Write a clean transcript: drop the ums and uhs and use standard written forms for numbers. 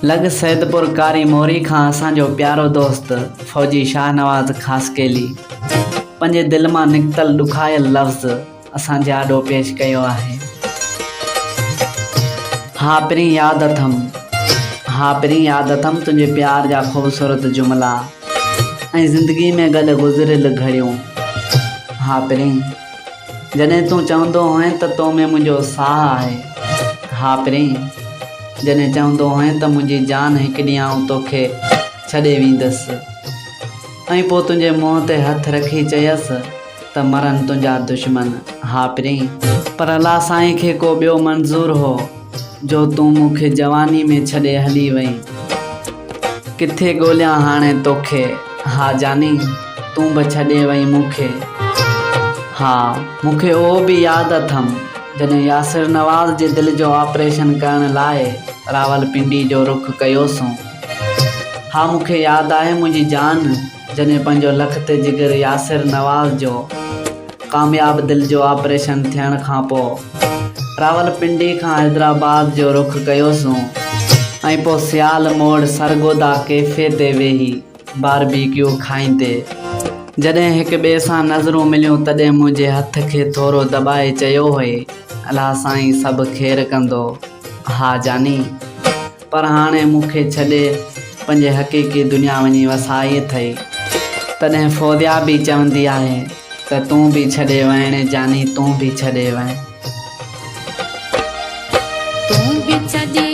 लग सैदपुर कारी मोरी खां असांजो प्यारो दोस्त फौजी शाहनवाज़ ख़ासकेली पंहिंजे दिल मां निकतल ॾुखायल लफ़्ज़ असांजे आॾो पेश कयो आहे। हाँ पिरी यादि अथमि तुंहिंजे प्यार जा ख़ूबसूरत जुमला ऐं ज़िंदगी में गॾु गुज़िरियल घड़ियूं। हाँ पिरी जॾहिं तूं चवंदो हुएं त तो में मुंहिंजो साह आहे। हाँ पिरी जॾहिं चवंदो हुएं त मुंहिंजी जान हिकु ॾींहुं आउं तोखे छॾे वेंदसि ऐं पोइ तुंहिंजे मुंहं ते हथ रखी चयसि त मरनि तुंहिंजा दुश्मन। हाँ पिरी पर अलाह साईं खे को ॿियो मंज़ूर हो जो तूं मूंखे जवानी में छॾे हली वई। किथे ॻोल्हियां हाणे तोखे। हा जानी तूं बि छॾे वई मूंखे। हाँ मूंखे उहो बि यादि अथमि जॾहिं यासिर नवाज़ जे दिलि जो ऑपरेशन करण लाइ रावलपिंडी जो रुख़ कयोसीं। हाँ मूंखे यादि आहे मुंहिंजी जान जॾहिं पंहिंजो लखते जिगर यासिर नवाज़ जो कामयाब दिलि जो ऑपरेशन थियण खां पोइ रावलपिंडी खां हैदराबाद जो रुख़ कयोसीं ऐं पोइ सियाल मोड़ सरगोदा कैफ़े ते वेही बारबेक्यू खाईंदे जॾहिं हिक ॿिए सां नज़रूं मिलियूं तॾहिं मुंहिंजे हथ खे थोरो दॿाए चयो हुई अलाह साईं सभु ख़ैरु कंदो। हा जानी पर हाणे मूंखे छॾे पंहिंजे हक़ीक़ी दुनिया वञी वसाई अथई। तॾहिं फ़ौदिया बि चवंदी आहे त तूं बि छॾे वञ जानी तूं बि छॾे वञ। तूं बि छॾे